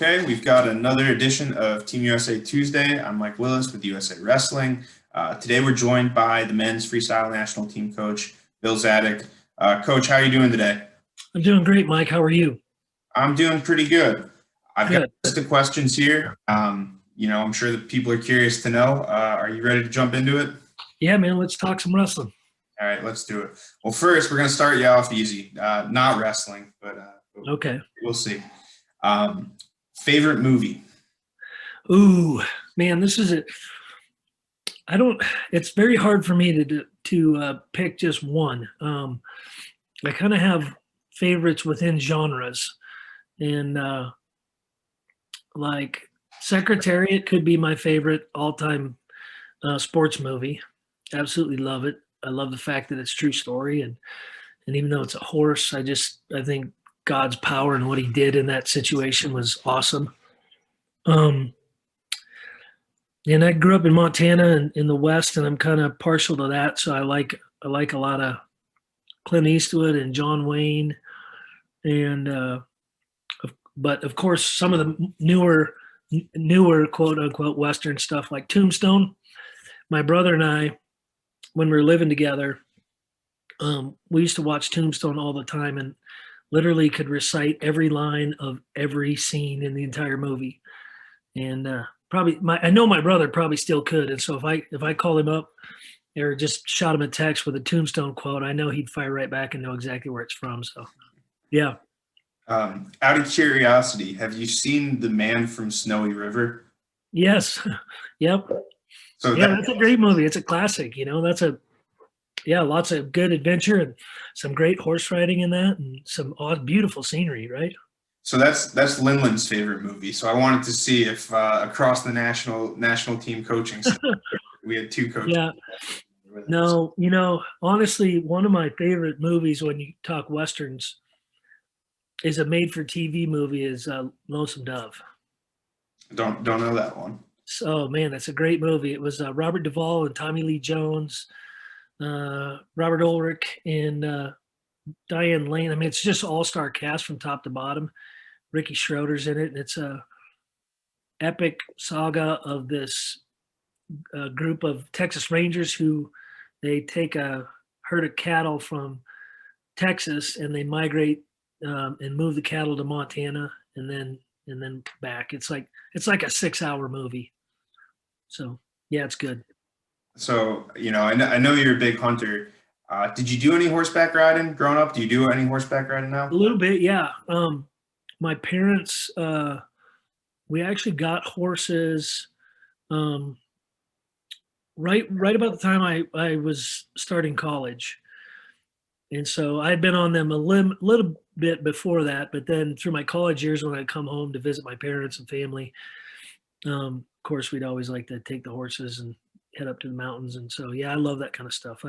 Okay, we've got another edition of Team USA Tuesday. I'm Mike Willis with USA Wrestling. Today we're joined by the men's freestyle national team coach, Bill Zadick. Coach, how are you doing today? I'm doing great, Mike. How are you? I'm doing pretty good. I've got Good. a list of questions here. I'm sure that people are curious to know. Are you ready to jump into it? Yeah, man, let's talk some wrestling. All right, let's do it. Well, first, we're going to start you off easy. Not wrestling, but Okay. we'll see. Favorite movie? Ooh, man, this is it. It's very hard for me to pick just one. I kind of have favorites within genres, and like Secretariat could be my favorite all-time sports movie. Absolutely love it. I love the fact that it's true story, and even though it's a horse, I think God's power and what He did in that situation was awesome. And I grew up in Montana and in the West, and I'm kind of partial to that. So I like a lot of Clint Eastwood and John Wayne, and but of course some of the newer quote unquote Western stuff like Tombstone. My brother and I, when we were living together, we used to watch Tombstone all the time and literally could recite every line of every scene in the entire movie. And I know my brother probably still could. And so if I call him up or just shot him a text with a Tombstone quote, I know he'd fire right back and know exactly where it's from. So, yeah. Out of curiosity, have you seen The Man from Snowy River? Yes. Yep. So Yeah, that's a great movie. It's a classic. Lots of good adventure and some great horse riding in that, and some beautiful scenery, right? that's Linland's favorite movie. So I wanted to see if across the national team coaching, we had two coaches. Yeah. No, honestly, one of my favorite movies when you talk Westerns is a made-for-TV movie is Lonesome Dove. Don't know that one. So, man, that's a great movie. It was Robert Duvall and Tommy Lee Jones, Robert Ulrich, and Diane Lane. I mean, it's just all-star cast from top to bottom. Ricky Schroeder's in it, and it's a epic saga of this group of Texas Rangers who they take a herd of cattle from Texas and they migrate and move the cattle to Montana and then back. It's like a 6-hour movie. So yeah, it's good. So I know you're a big hunter. Did you do any horseback riding growing up? Do you do any horseback riding now? A little bit, yeah. My parents, we actually got horses right about the time I was starting college. And so I had been on them a little bit before that, but then through my college years when I'd come home to visit my parents and family, of course, we'd always like to take the horses and head up to the mountains. And so, yeah, I love that kind of stuff.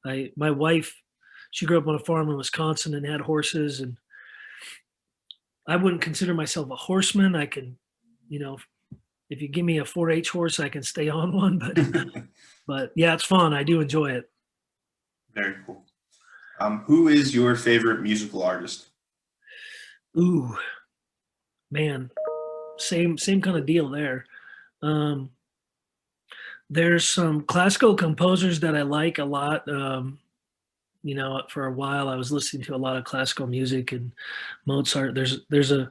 My wife, she grew up on a farm in Wisconsin and had horses, and I wouldn't consider myself a horseman. I can, if you give me a 4-H horse, I can stay on one, but yeah, it's fun. I do enjoy it. Very cool. Who is your favorite musical artist? Ooh, man, same kind of deal there. There's some classical composers that I like a lot. For a while I was listening to a lot of classical music and Mozart. There's a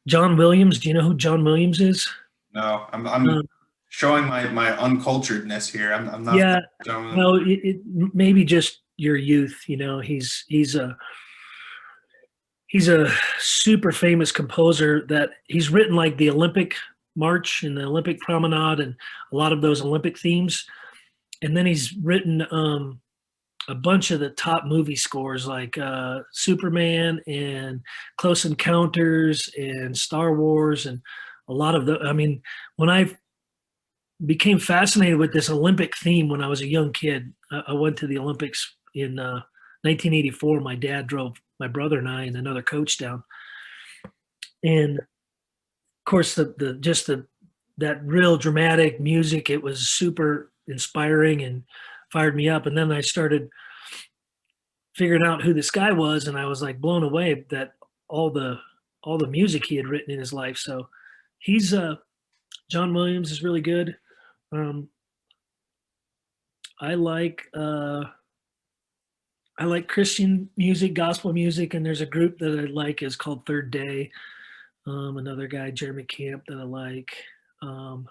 John Williams. Do you know who John Williams is? No, I'm showing my unculturedness here. I'm not. Yeah, John no, it maybe just your youth. He's a super famous composer that he's written like the Olympic March and the Olympic Promenade and a lot of those Olympic themes. And then he's written a bunch of the top movie scores like Superman and Close Encounters and Star Wars and a lot of when I became fascinated with this Olympic theme when I was a young kid, I went to the Olympics in 1984. My dad drove my brother and I and another coach down. And of course, that real dramatic music, it was super inspiring and fired me up. And then I started figuring out who this guy was, and I was like blown away that all the all the music he had written in his life. So he's John Williams is really good. Um, I like I like Christian music, gospel music, and there's a group that I like is called Third Day. Another guy, Jeremy Camp, that I like. Um,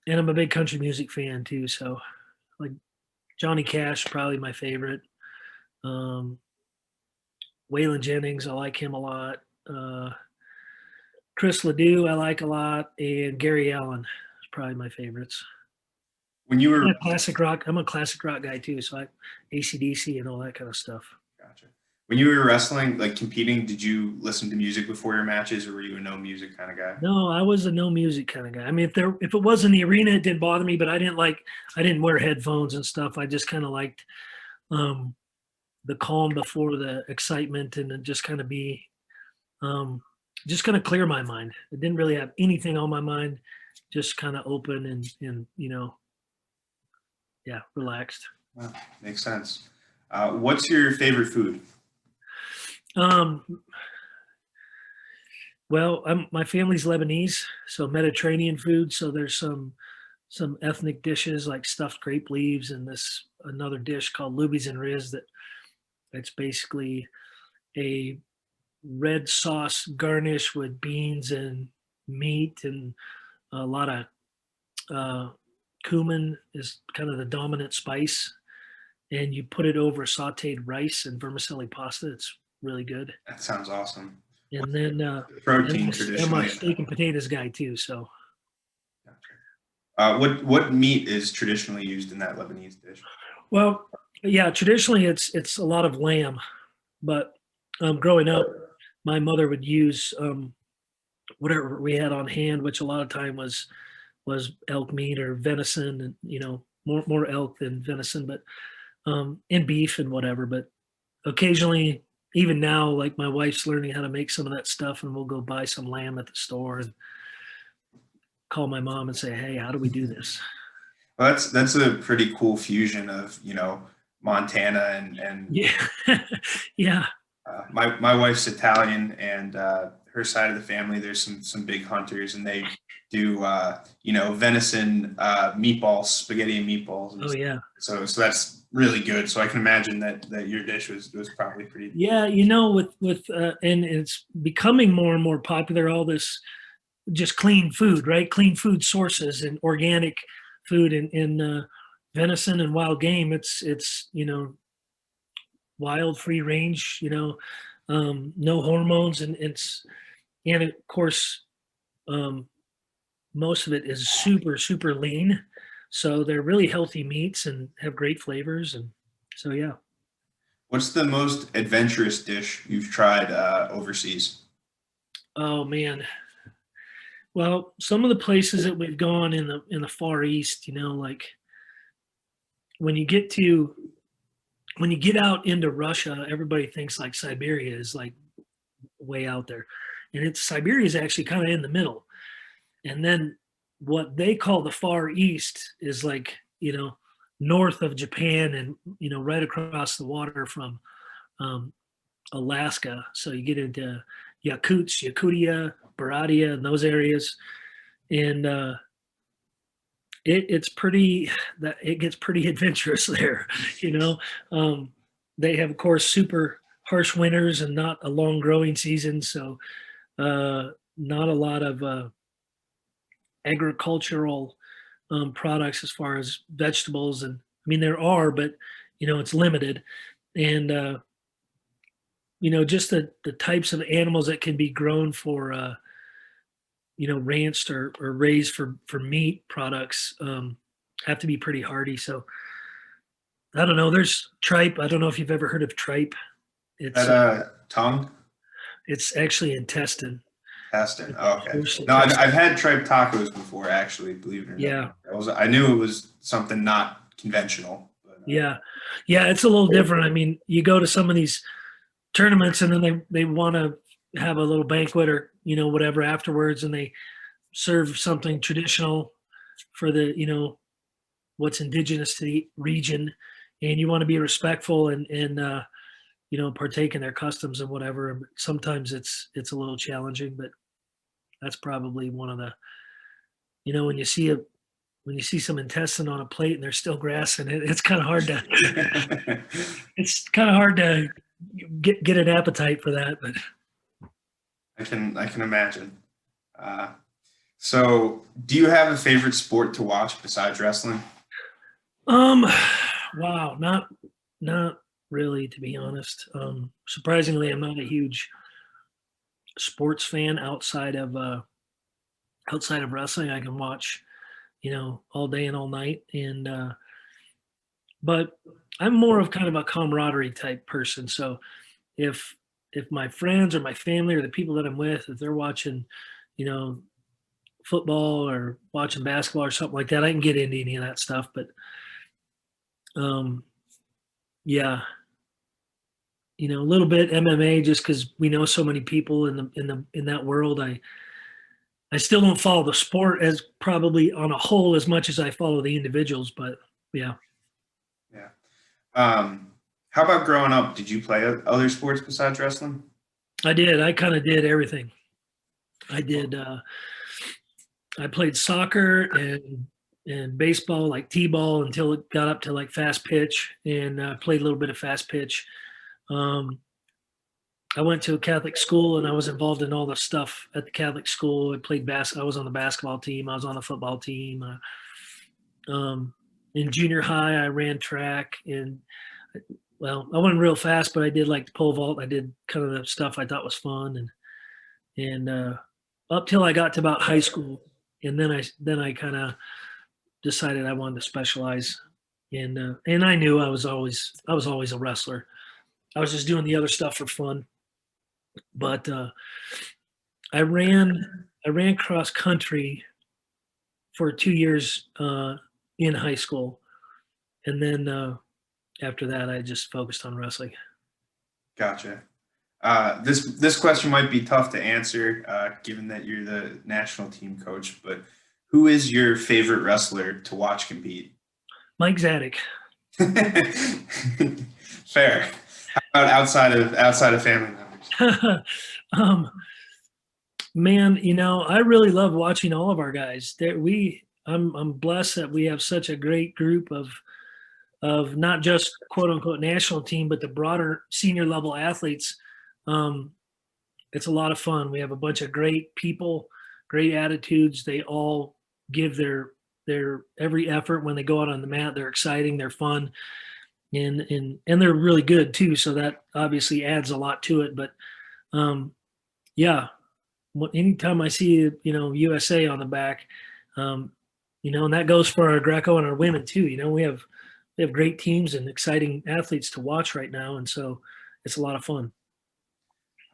and I'm a big country music fan too. So like Johnny Cash, probably my favorite. Um, Waylon Jennings, I like him a lot. Chris Ledoux, I like a lot, and Gary Allen is probably my favorites. When you I'm were a classic rock. I'm a classic rock guy too, so I AC/DC and all that kind of stuff. Gotcha. When you were wrestling, like competing, did you listen to music before your matches, or were you a no music kind of guy? No, I was a no music kind of guy. I mean, if it was in the arena, it didn't bother me, but I didn't wear headphones and stuff. I just kind of liked um, the calm before the excitement, and then just kind of be um, just kind of clear my mind. I didn't really have anything on my mind, just kind of open and yeah, relaxed. Wow, makes sense. What's your favorite food? Um, well, my family's Lebanese, so Mediterranean food. So there's some ethnic dishes like stuffed grape leaves, and this another dish called lubies and riz that it's basically a red sauce garnish with beans and meat and a lot of cumin is kind of the dominant spice, and you put it over sautéed rice and vermicelli pasta. It's really good. That sounds awesome. And then Protein I'm a traditionally. steak and potatoes guy too. So What meat is traditionally used in that Lebanese dish? well, yeah, traditionally it's a lot of lamb, but growing up, my mother would use whatever we had on hand, which a lot of time was elk meat or venison, and more elk than venison, but and beef and whatever. But occasionally, even now, like my wife's learning how to make some of that stuff, and we'll go buy some lamb at the store and call my mom and say, "Hey, how do we do this?" Well, that's a pretty cool fusion of Montana and Yeah, yeah. my wife's Italian, and her side of the family, there's some big hunters, and they do venison meatballs, spaghetti and meatballs. And Oh yeah. so that's really good. So I can imagine that your dish was probably pretty. Yeah, with and it's becoming more and more popular. All this just clean food, right? Clean food sources and organic food and venison and wild game. It's wild, free range. No hormones, and of course um, most of it is super super lean. So they're really healthy meats and have great flavors. And so yeah. What's the most adventurous dish you've tried overseas? Oh man. Well, some of the places that we've gone in the Far East, like when you get to when you get out into Russia, everybody thinks like Siberia is like way out there, and it's Siberia is actually kind of in the middle. And then what they call the Far East is like north of Japan and right across the water from um, Alaska. So you get into Yakutia, Baradia, and those areas, and it's pretty that it gets pretty adventurous there. You know, they have of course super harsh winters and not a long growing season, so not a lot of agricultural products as far as vegetables, and I mean there are, but it's limited, and just the types of animals that can be grown for ranched or raised for meat products have to be pretty hardy. So I don't know. There's tripe. I don't know if you've ever heard of tripe. It's That tongue? it's actually intestine. Testing. Oh, okay. Horse No, intestine. I've had tripe tacos before, actually, believe it or Yeah, not. I knew it was something not conventional. But, yeah, yeah. It's a little different. I mean, you go to some of these tournaments and then they want to have a little banquet or whatever afterwards, and they serve something traditional for the what's indigenous to the region, and you want to be respectful and partake in their customs and whatever. Sometimes it's a little challenging, but that's probably one of the, when you see some intestine on a plate and there's still grass in it, it's kind of hard to it's kind of hard to get an appetite for that. But I can imagine. Uh, so, do you have a favorite sport to watch besides wrestling? um, wow, not really, to be honest. Surprisingly, I'm not a huge sports fan outside of wrestling. I can watch, all day and all night, and but I'm more of kind of a camaraderie type person. So if my friends or my family or the people that I'm with, if they're watching, you know, football or watching basketball or something like that, I can get into any of that stuff. But um, yeah, a little bit MMA just because we know so many people in that world. I still don't follow the sport as probably on a whole as much as I follow the individuals, but yeah, Yeah. How about growing up? Did you play other sports besides wrestling? I did. I kind of did everything. I did. I played soccer and baseball, like t-ball, until it got up to like fast pitch, and played a little bit of fast pitch. Um, I went to a Catholic school, and I was involved in all the stuff at the Catholic school. I was on the basketball team. I was on the football team. Um, in junior high, I ran track, and well, I wasn't real fast, but I did like the pole vault. I did kind of the stuff I thought was fun, and up till I got to about high school, and then I kind of decided I wanted to specialize, and I knew I was always a wrestler. I was just doing the other stuff for fun, but I ran cross country for 2 years in high school, and then after that, I just focused on wrestling. Gotcha. This question might be tough to answer, given that you're the national team coach. But who is your favorite wrestler to watch compete? Mike Zadick. Fair. How about outside of family members? um, Man, I really love watching all of our guys. I'm blessed that we have such a great group of not just quote unquote national team, but the broader senior level athletes. Um, it's a lot of fun. We have a bunch of great people, great attitudes. They all give their every effort when they go out on the mat. They're exciting, they're fun, and they're really good too. So that obviously adds a lot to it. But yeah, anytime I see USA on the back, um, and that goes for our Greco and our women too. We have great teams and exciting athletes to watch right now, and so it's a lot of fun.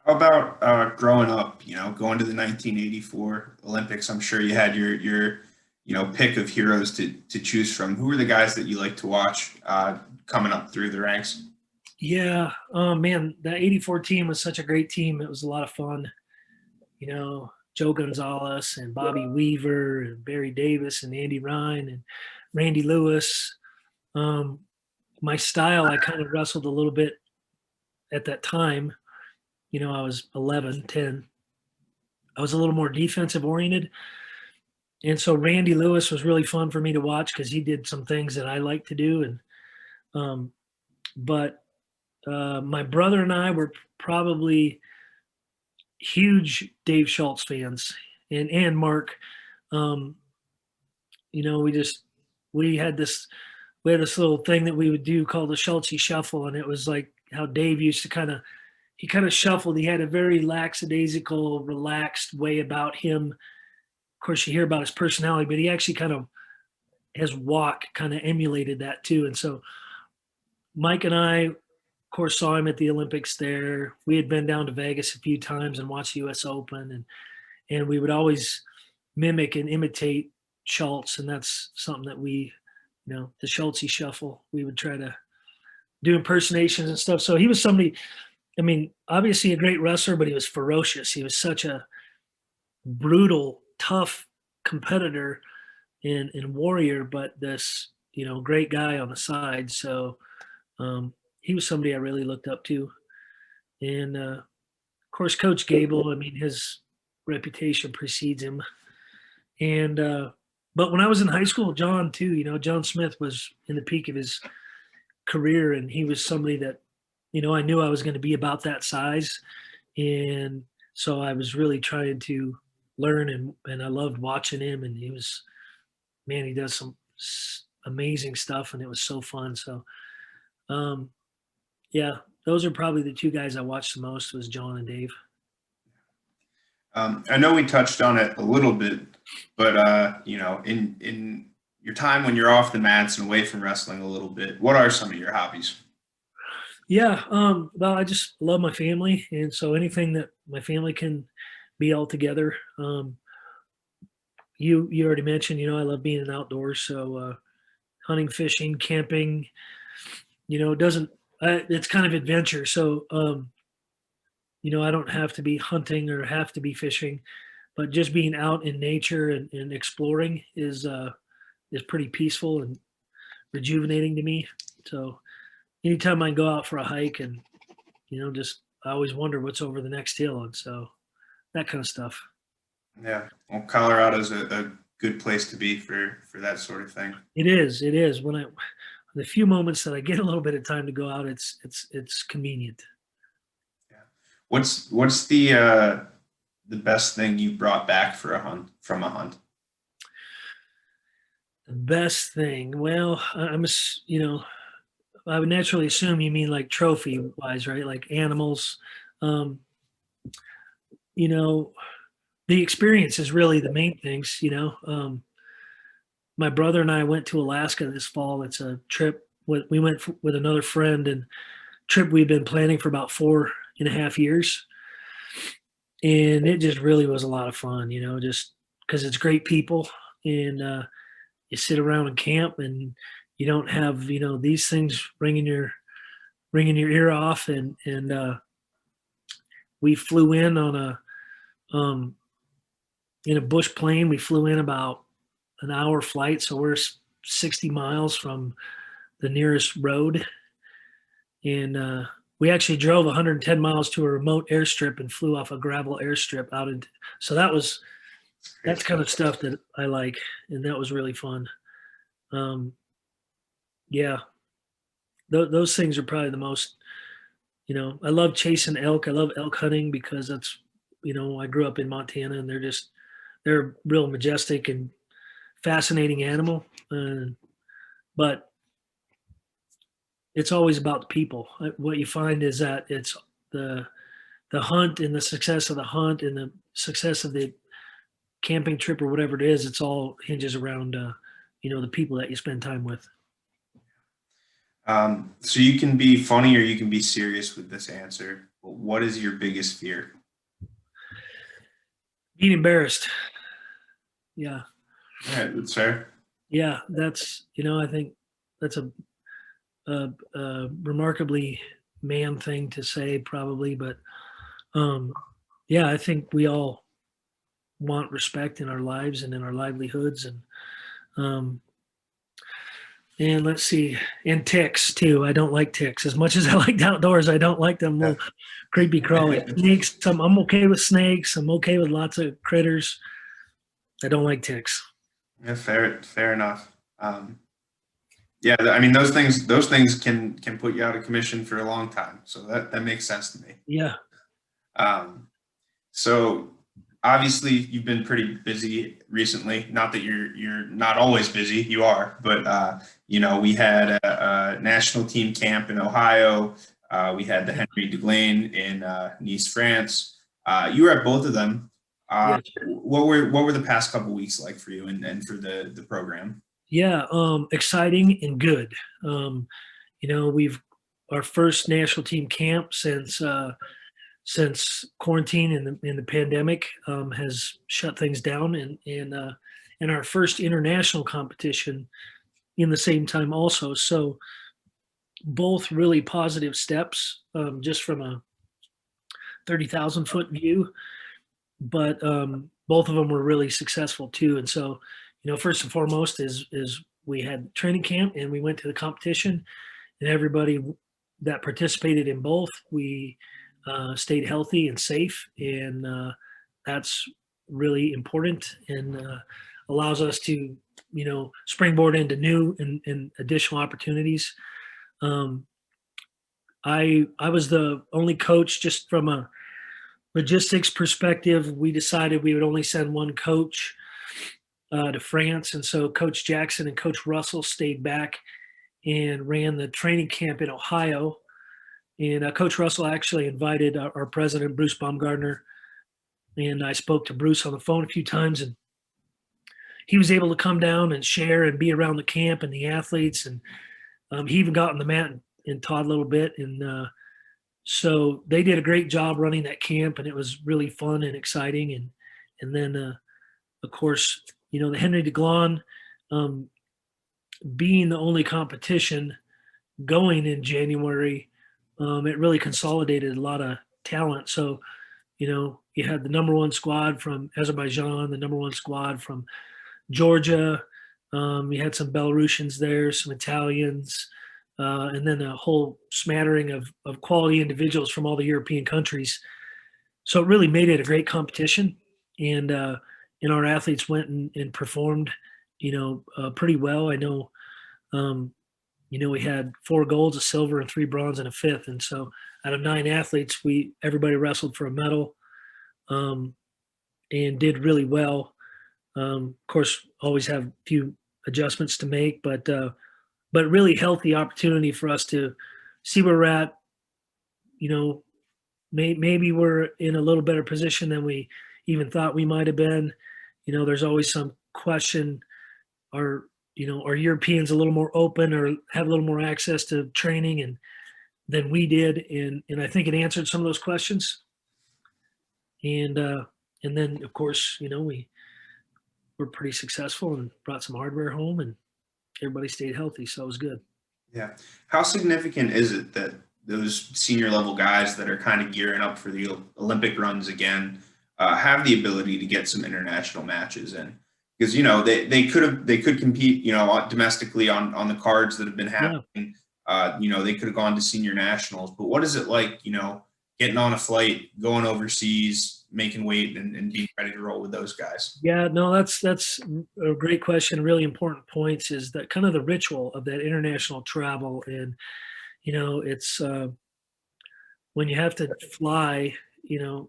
How about growing up? Going to the 1984 Olympics. I'm sure you had your pick of heroes to choose from. Who were the guys that you like to watch coming up through the ranks? Yeah, man, that '84 team was such a great team. It was a lot of fun. Joe Gonzalez and Bobby Weaver and Barry Davis and Andy Ryan and Randy Lewis. Um, my style, I kind of wrestled a little bit at that time. I was 11, 10. I was a little more defensive oriented. And so Randy Lewis was really fun for me to watch because he did some things that I like to do. But my brother and I were probably huge Dave Schultz fans, and Mark. Um, we just we had this little thing that we would do called the Schultz Shuffle, and it was like how Dave used to kind of shuffled. He had a very lackadaisical, relaxed way about him. Of course, you hear about his personality, but he actually his walk kind of emulated that too. And so Mike and I, of course, saw him at the Olympics there. We had been down to Vegas a few times and watched the U.S. Open, and we would always mimic and imitate Schultz, and that's something that the Schultz Shuffle. We would try to do impersonations and stuff. So he was somebody. I mean, obviously a great wrestler, but he was ferocious. He was such a brutal, tough competitor and warrior, but this great guy on the side. So he was somebody I really looked up to. And of course, Coach Gable. I mean, his reputation precedes him. And but when I was in high school, John too. John Smith was in the peak of his career, and he was somebody that I knew I was going to be about that size, and so I was really trying to learn, and I loved watching him. And he was, man, he does some amazing stuff, and it was so fun. So um, yeah, those are probably the two guys I watched the most, was John and Dave. I know we touched on it a little bit, but in your time when you're off the mats and away from wrestling a little bit, what are some of your hobbies? Yeah, well, I just love my family, and so anything that my family can be all together. You already mentioned, I love being in outdoors, so hunting, fishing, camping. It doesn't. It's kind of adventure, so I don't have to be hunting or have to be fishing, but just being out in nature and exploring is pretty peaceful and rejuvenating to me. So anytime I go out for a hike, and just I always wonder what's over the next hill, and so that kind of stuff. Yeah, well, Colorado's a good place to be for that sort of thing. It is. It is. The few moments that I get a little bit of time to go out, it's convenient. Yeah. What's the best thing you brought back for a hunt from a hunt? The best thing, well, I would naturally assume you mean like trophy wise, right? Like animals. Um, you know, the experience is really the main things. My brother and I went to Alaska this fall. It's a trip. We went with another friend, and trip we've been planning for about 4.5 years, and it just really was a lot of fun. Just because it's great people, and you sit around and camp, and you don't have these things ringing your ear off, and we flew in on um, in a bush plane. We flew in about an hour flight, so we're 60 miles from the nearest road, and we actually drove 110 miles to a remote airstrip and flew off a gravel airstrip out into. So that's kind of stuff that I like, and that was really fun. Um, yeah, those things are probably the most. I love chasing elk. I love elk hunting because that's I grew up in Montana, and they're real majestic and fascinating animal. But it's always about the people. What you find is that it's the the hunt and the success of the hunt and the success of the camping trip or whatever it is. It's all hinges around the people that you spend time with. So you can be funny or you can be serious with this answer. But what is your biggest fear? Being embarrassed. Yeah. All right, that's fair. Yeah, that's I think that's a remarkably man thing to say, probably, but um, yeah, I think we all want respect in our lives and in our livelihoods, um, and let's see, and ticks too. I don't like ticks as much as I like outdoors. I don't like them little creepy crawly snakes. I'm okay with snakes. I'm okay with lots of critters. I don't like ticks. Yeah, fair enough. Yeah, I mean those things can put you out of commission for a long time. So that makes sense to me. Yeah. Um, so obviously you've been pretty busy recently. Not that you're not always busy, you are, but we had a national team camp in Ohio. We had the Henry Deglaine in Nice, France. You were at both of them. Yeah. What were the past couple weeks like for you and for the program? Yeah, exciting and good. We've our first national team camp since quarantine and the pandemic has shut things down, and our first international competition in the same time also. So both really positive steps, just from a 30,000-foot view, but both of them were really successful too. And so, first and foremost is we had training camp and we went to the competition, and everybody that participated in both, we stayed healthy and safe, and that's really important, and allows us to, springboard into new and additional opportunities. Um, I was the only coach, just from a logistics perspective. We decided we would only send one coach to France, and so Coach Jackson and Coach Russell stayed back and ran the training camp in Ohio. And Coach Russell actually invited our president, Bruce Baumgardner, and I spoke to Bruce on the phone a few times, and he was able to come down and share and be around the camp and the athletes, and he even got on the mat and taught a little bit. And so they did a great job running that camp, and it was really fun and exciting. And then of course, the Henry DeGlon, um, being the only competition going in January, it really consolidated a lot of talent. So, you had the number one squad from Azerbaijan, the number one squad from Georgia. You had some Belarusians there, some Italians, and then a whole smattering of quality individuals from all the European countries. So it really made it a great competition. And our athletes went and performed, pretty well. I know, we had 4 golds, a silver, and 3 bronze, and a fifth. And so out of 9 athletes, everybody wrestled for a medal, um, and did really well. Of course, always have a few adjustments to make, but really healthy opportunity for us to see where we're at. You know, maybe we're in a little better position than we even thought we might have been. There's always some question: are Europeans a little more open or have a little more access to training and than we did? And I think it answered some of those questions. And then of course, we were pretty successful and brought some hardware home, and everybody stayed healthy, so it was good. Yeah. How significant is it that those senior level guys that are kind of gearing up for the Olympic runs again have the ability to get some international matches in? Because they could compete domestically on the cards that have been Yeah. happening. They could have gone to senior nationals, but what is it like? Getting on a flight, going overseas, making weight, and being ready to roll with those guys. Yeah, no, that's a great question. Really important points is that kind of the ritual of that international travel. And it's when you have to fly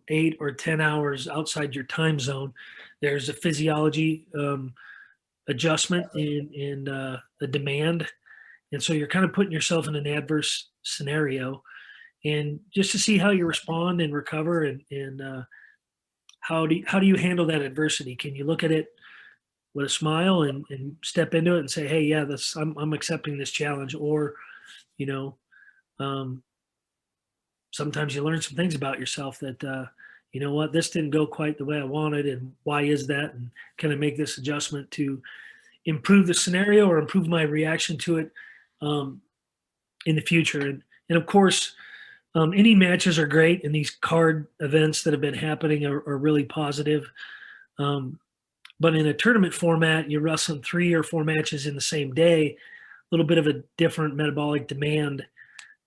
8 or 10 hours outside your time zone, there's a physiology adjustment in the demand. And so you're kind of putting yourself in an adverse scenario, and just to see how you respond and recover, and how do you handle that adversity? Can you look at it with a smile and step into it and say, hey, yeah, I'm accepting this challenge? Or you know um, sometimes you learn some things about yourself that what, this didn't go quite the way I wanted, and why is that? And can I make this adjustment to improve the scenario or improve my reaction to it um, in the future? And of course, any matches are great, and these card events that have been happening are really positive. Um, but in a tournament format, you're wrestling 3 or 4 matches in the same day, a little bit of a different metabolic demand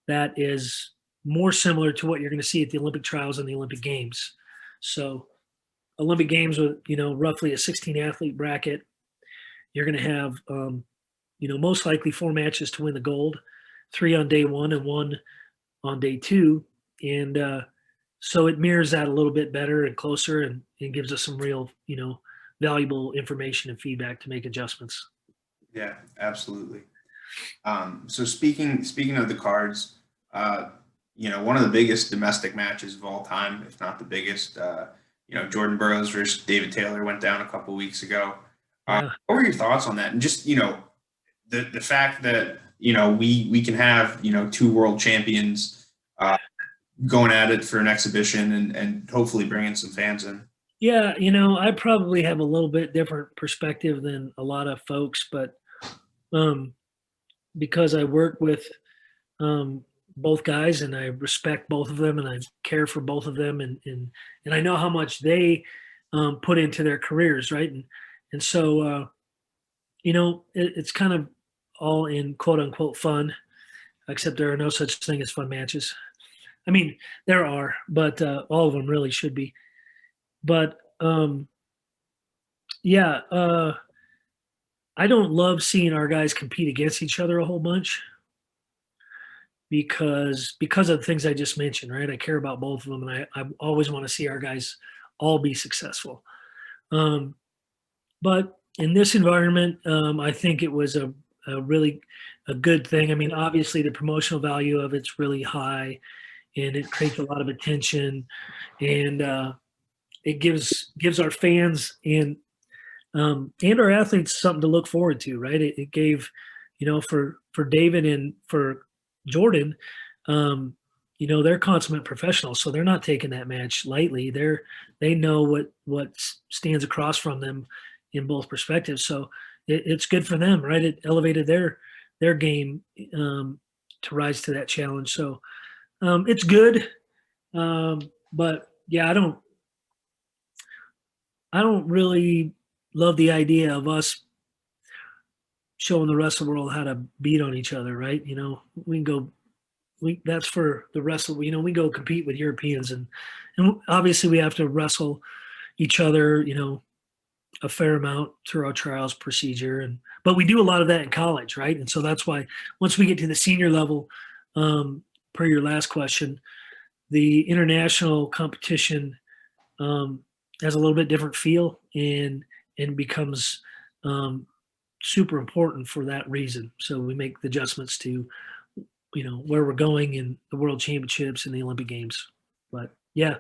that is more similar to what you're going to see at the Olympic trials and the Olympic Games. So, Olympic Games with roughly a 16 athlete bracket, you're going to have most likely 4 matches to win the gold, 3 on day 1 and 1 on day 2. And so it mirrors that a little bit better and closer, and gives us some real valuable information and feedback to make adjustments. Yeah, absolutely. So speaking of the cards, one of the biggest domestic matches of all time, if not the biggest, Jordan Burroughs versus David Taylor went down a couple weeks ago. Yeah. What were your thoughts on that? And just the fact that we can have 2 world champions going at it for an exhibition, and hopefully bringing some fans in. Yeah, I probably have a little bit different perspective than a lot of folks, but um, because I work with both guys, and I respect both of them, and I care for both of them, and I know how much they put into their careers, right? And so it's kind of all in quote unquote fun, except there are no such thing as fun matches. I mean, there are, but all of them really should be. But yeah, I don't love seeing our guys compete against each other a whole bunch because of the things I just mentioned, right? I care about both of them, and I always want to see our guys all be successful. Um, but in this environment, I think it was a really a good thing. I mean, obviously the promotional value of it's really high, and it creates a lot of attention, and it gives our fans and our athletes something to look forward to, right? It gave, for David and for Jordan, they're consummate professionals, so they're not taking that match lightly. They know what stands across from them in both perspectives. So it's good for them, right? It elevated their game to rise to that challenge. So it's good, but yeah, I don't really love the idea of us showing the rest of the world how to beat on each other, right? We can go that's for the rest of we go compete with Europeans, and obviously we have to wrestle each other, a fair amount through our trials procedure, but we do a lot of that in college, right? And so that's why once we get to the senior level, per your last question, the international competition has a little bit different feel and becomes super important for that reason. So we make the adjustments to where we're going in the World Championships and the Olympic Games. But yeah,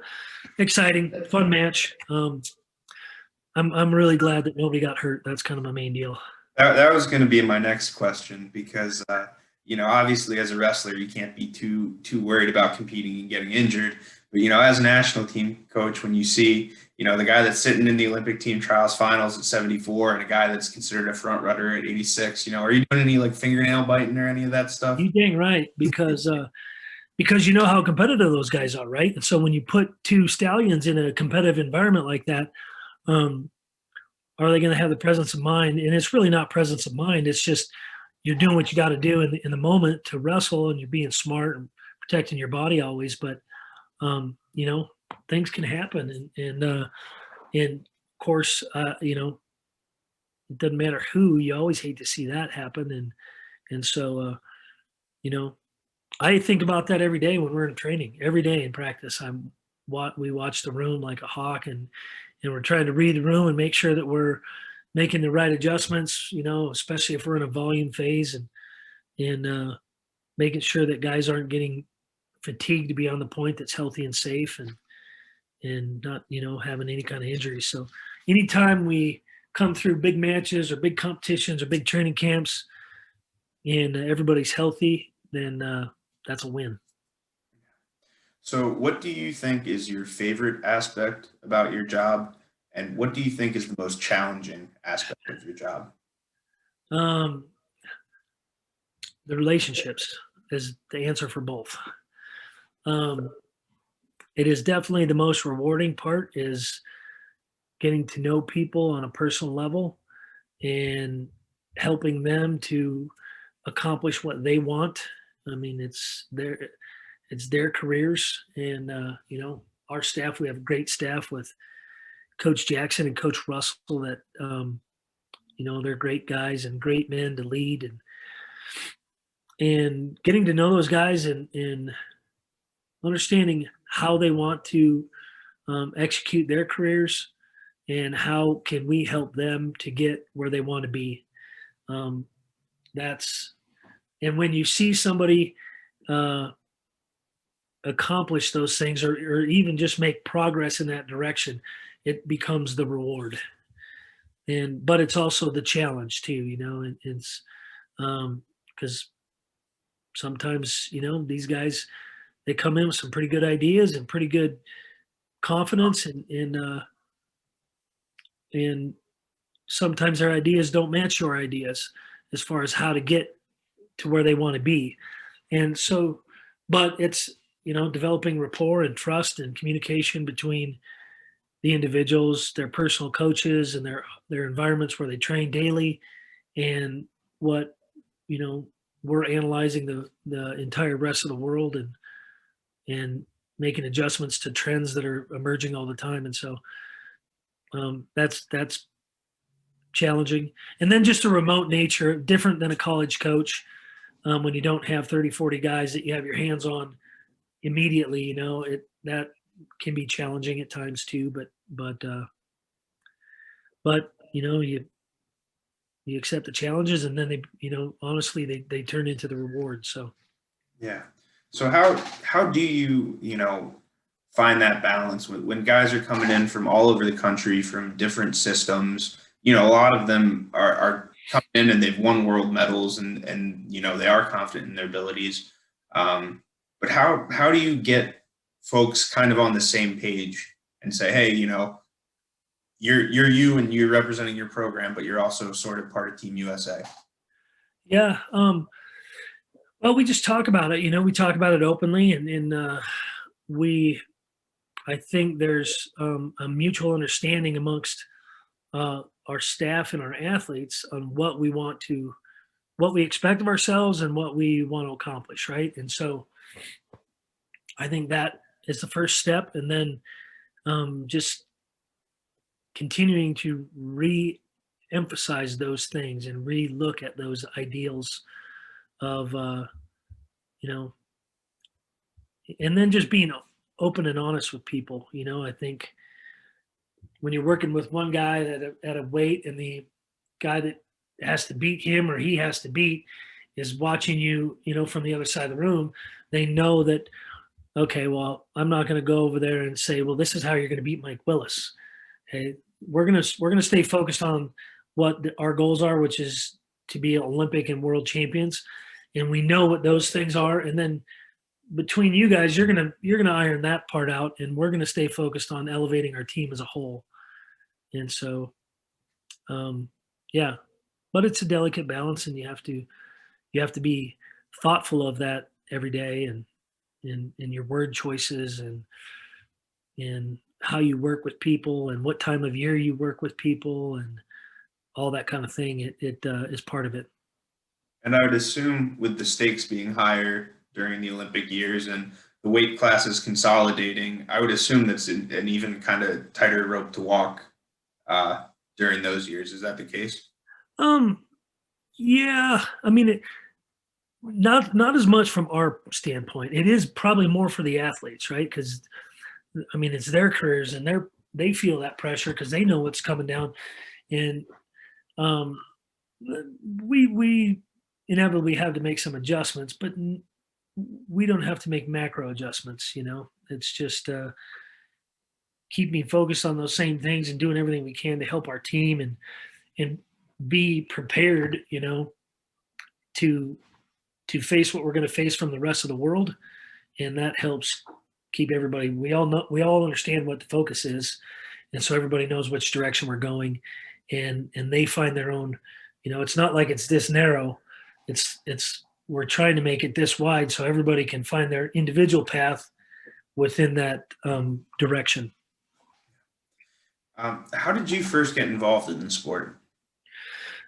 exciting, fun match. I'm really glad that nobody got hurt. That's kind of my main deal. That was going to be my next question because obviously as a wrestler you can't be too worried about competing and getting injured. But as a national team coach, when you see the guy that's sitting in the Olympic team trials finals at 74 and a guy that's considered a front runner at 86, are you doing any like fingernail biting or any of that stuff? You dang right, because you know how competitive those guys are, right? And so when you put two stallions in a competitive environment like that, um, are they going to have the presence of mind? And it's really not presence of mind. It's just you're doing what you got to do in the moment to wrestle, and you're being smart and protecting your body always. But things can happen, and of course, it doesn't matter who. You always hate to see that happen, and so you know, I think about that every day when we're in training. Every day in practice, we watch the room like a hawk, and we're trying to read the room and make sure that we're making the right adjustments. Especially if we're in a volume phase, and making sure that guys aren't getting fatigued to be on the point that's healthy and safe, and not having any kind of injuries. So anytime we come through big matches or big competitions or big training camps and everybody's healthy, then that's a win. So, what do you think is your favorite aspect about your job, and what do you think is the most challenging aspect of your job? Um, the relationships is the answer for both. Um, it is definitely the most rewarding part is getting to know people on a personal level and helping them to accomplish what they want. I mean, it's their careers, and our staff. We have a great staff with Coach Jackson and Coach Russell. That they're great guys and great men to lead, and getting to know those guys and understanding how they want to execute their careers and how can we help them to get where they want to be. Um, that's and when you see somebody uh, accomplish those things, or even just make progress in that direction, it becomes the reward. But it's also the challenge too. It's because sometimes these guys, they come in with some pretty good ideas and pretty good confidence, and sometimes their ideas don't match your ideas as far as how to get to where they want to be. And so, but it's developing rapport and trust and communication between the individuals, their personal coaches, and their environments where they train daily, and what we're analyzing the entire rest of the world, and making adjustments to trends that are emerging all the time. And so that's challenging. And then just a remote nature, different than a college coach, when you don't have 30, 40 guys that you have your hands on immediately, that can be challenging at times too. But you accept the challenges, and then honestly, they turn into the rewards. So Yeah. So how do you find that balance when guys are coming in from all over the country from different systems? A lot of them are coming in and they've won world medals and they are confident in their abilities. But how do you get folks kind of on the same page and say, hey, you're you and you're representing your program, but you're also sort of part of Team USA. yeah, well, we just talk about it. We talk about it openly, and we I think there's a mutual understanding amongst our staff and our athletes on what we expect of ourselves and what we want to accomplish, right? And so I think that is the first step, and then just continuing to re-emphasize those things and re-look at those ideals of you know and then just being open and honest with people. I think when you're working with one guy at a weight, and the guy that has to beat him or he has to beat is watching you, from the other side of the room, they know that, okay, well, I'm not going to go over there and say, well, this is how you're going to beat Mike Willis. Okay, we're gonna stay focused on what our goals are, which is to be Olympic and world champions, and we know what those things are. And then between you guys, you're gonna iron that part out, and we're gonna stay focused on elevating our team as a whole. And so, yeah, but it's a delicate balance, and you have to be thoughtful of that every day, and in your word choices, and how you work with people, and what time of year you work with people, and all that kind of thing. It is part of it. And I would assume with the stakes being higher during the Olympic years and the weight classes consolidating, I would assume that's an even kind of tighter rope to walk during those years. Is that the case? Um, yeah, I mean, not as much from our standpoint. It is probably more for the athletes, right? Because I mean, it's their careers, and they feel that pressure because they know what's coming down, and um, we inevitably have to make some adjustments, but we don't have to make macro adjustments. It's just keeping focused on those same things and doing everything we can to help our team, and be prepared, to face what we're going to face from the rest of the world, and that helps keep everybody. We all understand what the focus is, and so everybody knows which direction we're going, and they find their own. It's not like it's this narrow. It's we're trying to make it this wide so everybody can find their individual path within that direction. How did you first get involved in the sport?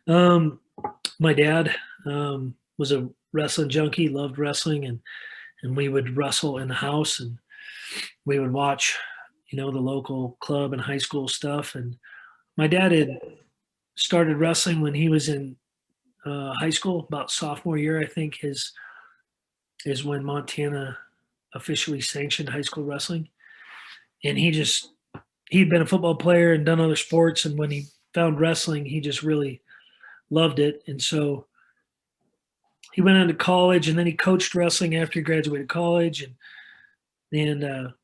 Um, my dad was a wrestling junkie, loved wrestling, and we would wrestle in the house, and we would watch, the local club and high school stuff. And my dad had started wrestling when he was in high school, about sophomore year, I think, is when Montana officially sanctioned high school wrestling. And he'd been a football player and done other sports, and when he found wrestling, he just really loved it. And so he went on to college, and then he coached wrestling after he graduated college, and then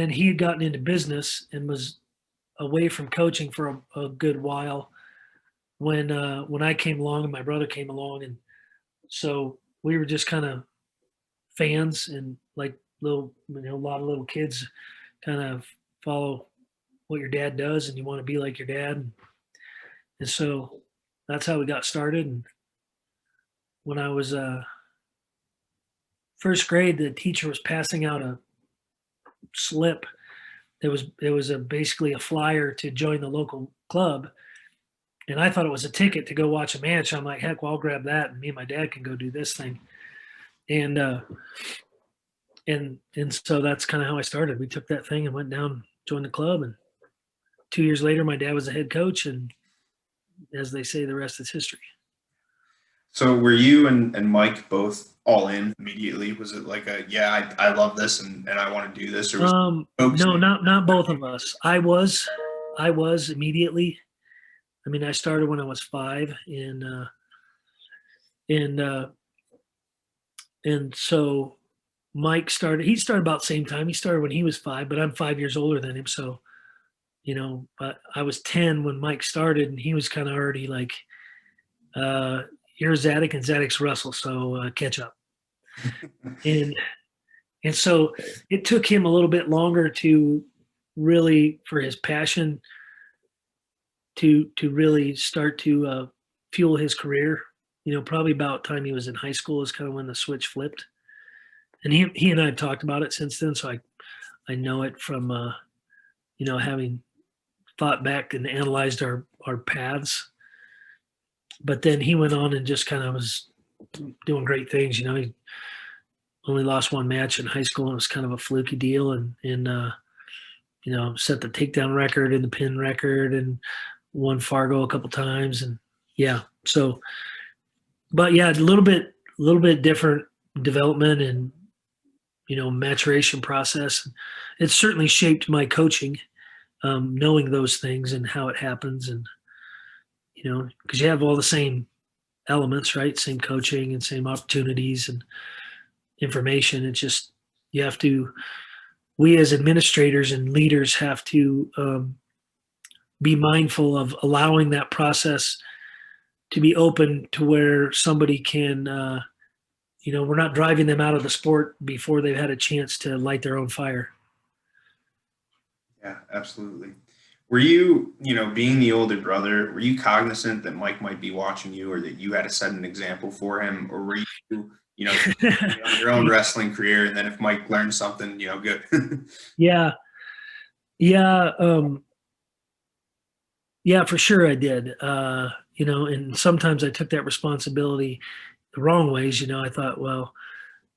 he had gotten into business and was away from coaching for a good while when I came along and my brother came along, and so we were just kind of fans, and like little, a lot of little kids kind of follow what your dad does, and you want to be like your dad, and so that's how we got started. And when I was first grade, the teacher was passing out a slip. It was basically a flyer to join the local club, and I thought it was a ticket to go watch a match. I'm like, heck, well, I'll grab that, and me and my dad can go do this thing. And and so that's kind of how I started. We took that thing and went down, joined the club, and 2 years later, my dad was the head coach, and as they say, the rest is history. So were you and Mike both all in immediately? Was it like a, yeah, I love this and I want to do this, or was it No, focusing? not both of us. I was immediately. I mean, I started when I was 5, and and so Mike started. He started about the same time. He started when he was 5, but I'm 5 years older than him. So but I was 10 when Mike started, and he was kind of already like, "You're Zadick, and Zadick's Russell, so catch up." And and so it took him a little bit longer to really, for his passion to really start to fuel his career. Probably about time he was in high school is kind of when the switch flipped. And he and I have talked about it since then, so I know it from having thought back and analyzed our paths. But then he went on and just kind of was doing great things. He only lost one match in high school, and it was kind of a fluky deal, and set the takedown record and the pin record, and won Fargo a couple times, and yeah. So, but yeah, a little bit different development and maturation process. It certainly shaped my coaching, knowing those things and how it happens, and because you have all the same elements, right? Same coaching and same opportunities and information. It's just you have to. We as administrators and leaders have to be mindful of allowing that process to be open to where somebody can, we're not driving them out of the sport before they've had a chance to light their own fire. Yeah, absolutely. Were you, being the older brother, were you cognizant that Mike might be watching you or that you had to set an example for him? Or were just on your own wrestling career, and then if Mike learned something, good. Yeah, yeah, yeah, for sure I did. And sometimes I took that responsibility the wrong ways. I thought, well,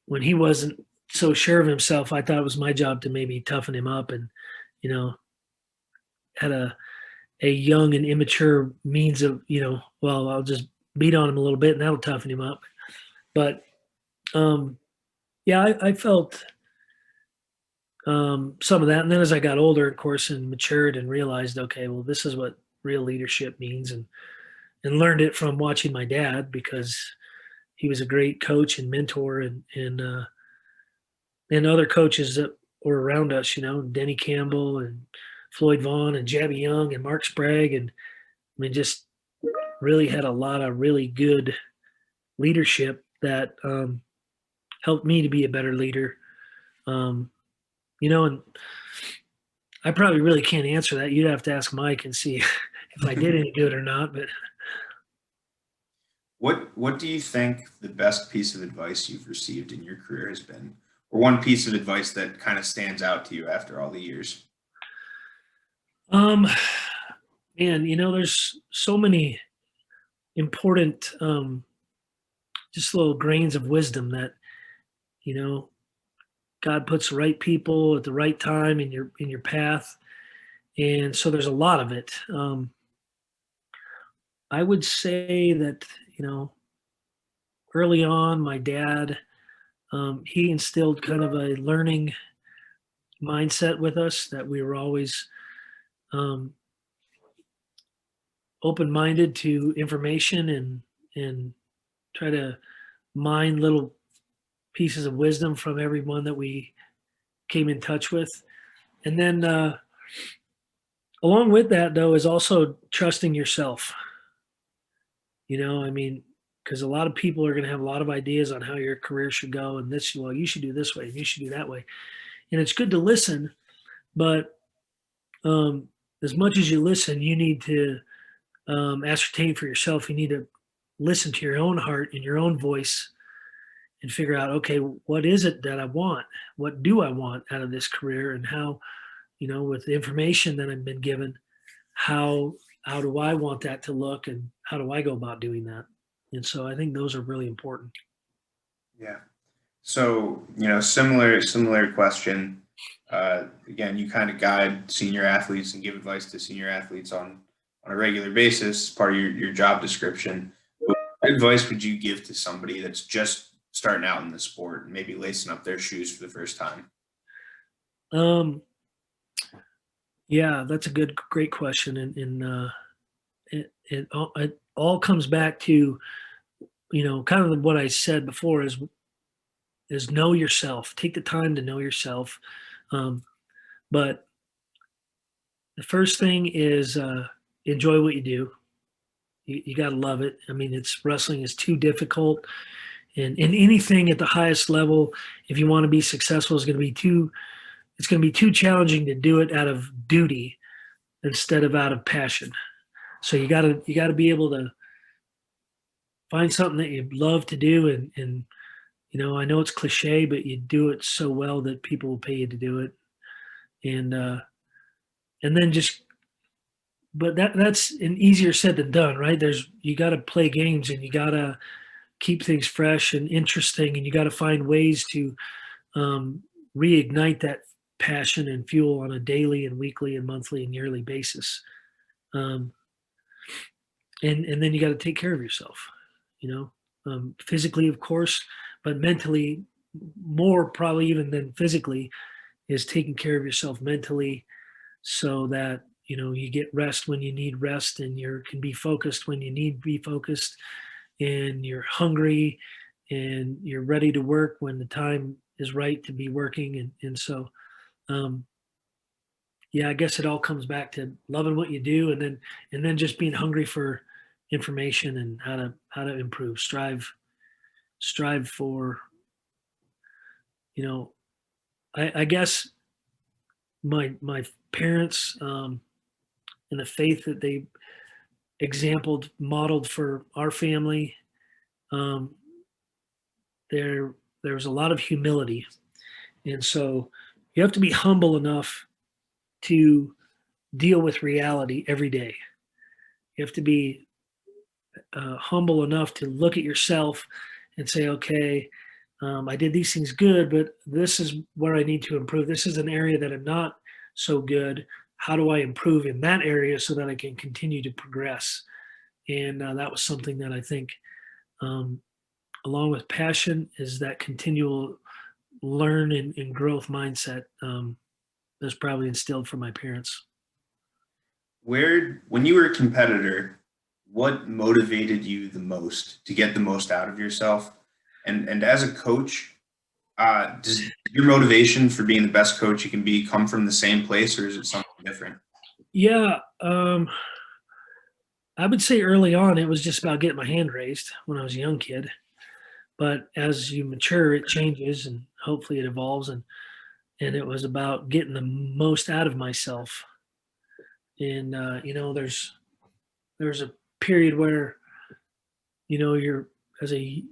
when he wasn't so sure of himself, I thought it was my job to maybe toughen him up, and you know, had a young and immature means of, well, I'll just beat on him a little bit and that'll toughen him up. But yeah, I felt some of that. And then as I got older, of course, and matured and realized, okay, well, this is what real leadership means, and learned it from watching my dad, because he was a great coach and mentor, and other coaches that were around us, Denny Campbell and Floyd Vaughn and Jabby Young and Mark Sprague. And I mean, just really had a lot of really good leadership that helped me to be a better leader. Um, and I probably really can't answer that. You'd have to ask Mike and see if I did any good or not. But What do you think the best piece of advice you've received in your career has been, or one piece of advice that kind of stands out to you after all the years? um, man, there's so many important, just little grains of wisdom that you know God puts the right people at the right time in your path, and so there's a lot of it. I would say that early on, my dad, he instilled kind of a learning mindset with us, that we were always um, open-minded to information, and try to mine little pieces of wisdom from everyone that we came in touch with. And then along with that, though, is also trusting yourself. I mean, because a lot of people are going to have a lot of ideas on how your career should go, and this, well, you should do this way, and you should do that way. And it's good to listen, but um, as much as you listen, you need to ascertain for yourself. You need to listen to your own heart and your own voice, and figure out, okay, what is it that I want? What do I want out of this career? And how, with the information that I've been given, how do I want that to look, and how do I go about doing that? And so I think those are really important. Yeah. So, similar question. Again, you kind of guide senior athletes and give advice to senior athletes on a regular basis, part of your job description. What advice would you give to somebody that's just starting out in the sport and maybe lacing up their shoes for the first time? Um, yeah, that's a great question, and it all comes back to kind of what I said before is know yourself. Take the time to know yourself. Um, but the first thing is enjoy what you do. You got to love it. I mean, it's wrestling is too difficult, and anything at the highest level, if you want to be successful, is going to be too. It's going to be too challenging to do it out of duty instead of out of passion. So you got to be able to find something that you love to do, and I know it's cliche, but you do it so well that people will pay you to do it, and then just but that's an easier said than done, right? You got to play games, and you got to keep things fresh and interesting, and you got to find ways to um, reignite that passion and fuel on a daily and weekly and monthly and yearly basis. Um, and then you got to take care of yourself, physically, of course, but mentally, more probably even than physically, is taking care of yourself mentally so that you get rest when you need rest, and you can be focused when you need to be focused, and you're hungry and you're ready to work when the time is right to be working, and so um, yeah, I guess it all comes back to loving what you do, and then just being hungry for information and how to improve, strive for you know I guess my parents, and the faith that they exampled modeled for our family, um, there was a lot of humility, and so you have to be humble enough to deal with reality every day. You have to be humble enough to look at yourself and say, okay, I did these things good, but this is where I need to improve. This is an area that I'm not so good. How do I improve in that area so that I can continue to progress? And that was something that I think, um, along with passion, is that continual learn and growth mindset that's probably instilled from my parents. When you were a competitor, what motivated you the most to get the most out of yourself? And as a coach, does your motivation for being the best coach you can be come from the same place, or is it something different? Yeah, I would say early on it was just about getting my hand raised when I was a young kid. But as you mature, it changes and hopefully it evolves. And it was about getting the most out of myself. And there's a period where you're as a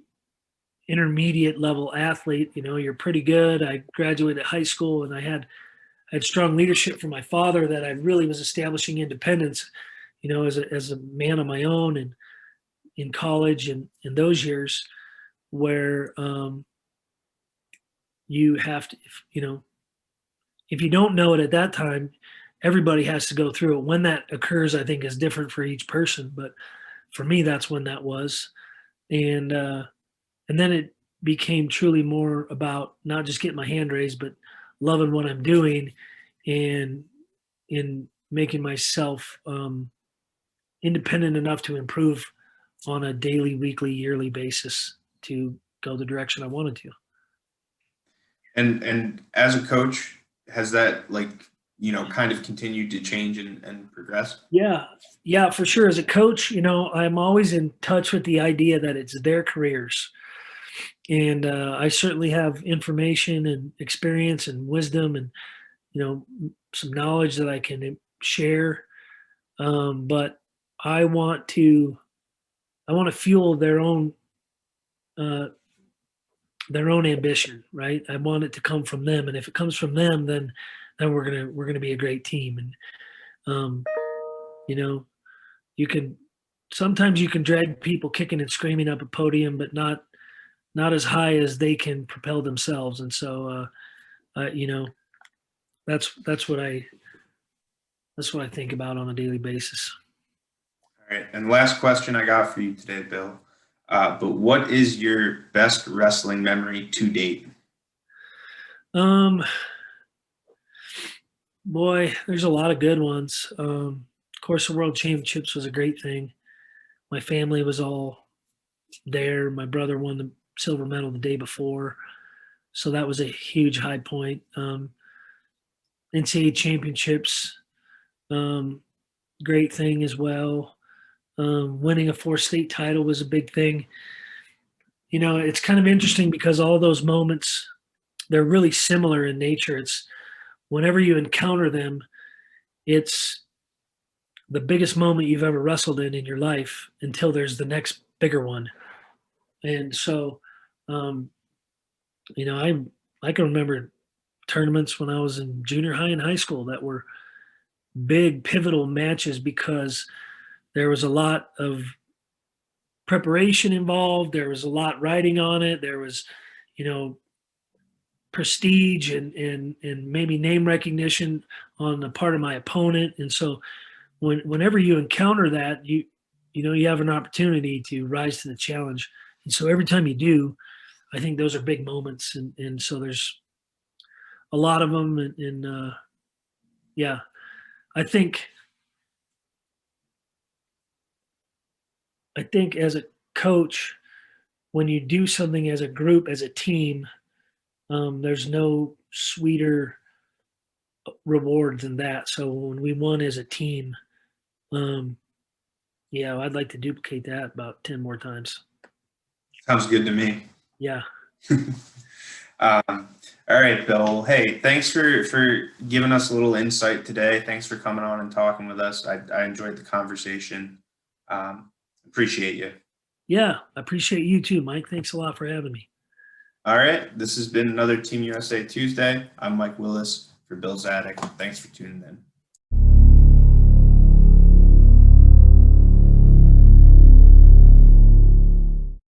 intermediate level athlete, you're pretty good. I graduated high school, and I had strong leadership from my father that I really was establishing independence, as a man on my own, and in college and in those years where you have to, if you don't know it at that time, everybody has to go through it. When that occurs, I think is different for each person, but for me, that's when that was, and then it became truly more about not just getting my hand raised, but loving what I'm doing, and in making myself independent enough to improve on a daily, weekly, yearly basis to go the direction I wanted to. And as a coach, has that kind of continued to change and progress? Yeah, yeah, for sure. As a coach, I'm always in touch with the idea that it's their careers, and I certainly have information and experience and wisdom and some knowledge that I can share. But I want to I want to fuel uh, their own ambition, right? I want it to come from them, and if it comes from them, then we're gonna be a great team. And um, you know, you can sometimes you can drag people kicking and screaming up a podium, but not not as high as they can propel themselves. And so, you know, that's that's what I that's what I think about on a daily basis. All right. And last question I got for you today, Bill. But what is your best wrestling memory to date? Um, Boy, there's a lot of good ones. Of course, the World Championships was a great thing. My family was all there. My brother won the silver medal the day before, so that was a huge high point. NCAA championships, um, great thing as well. Winning a four-state title was a big thing. You know, it's kind of interesting because all those moments, they're really similar in nature. It's whenever you encounter them, it's the biggest moment you've ever wrestled in your life until there's the next bigger one. And so, um, you know, I can remember tournaments when I was in junior high and high school that were big pivotal matches because there was a lot of preparation involved. There was a lot riding on it. There was, you know, prestige and maybe name recognition on the part of my opponent. And so whenever you encounter that, you know you have an opportunity to rise to the challenge. And so every time you do, I think those are big moments. And so there's a lot of them. And yeah, I think I think as a coach, when you do something as a group, as a team, there's no sweeter reward than that. So when we won as a team, um, yeah, I'd like to duplicate that about 10 more times. Sounds good to me. Yeah. Um, all right, Bill. Hey, thanks for giving us a little insight today. Thanks for coming on and talking with us. I enjoyed the conversation. Appreciate you. Yeah. I appreciate you too, Mike. Thanks a lot for having me. All right, this has been another Team USA Tuesday. I'm Mike Willis for Bill Zadick. Thanks for tuning in.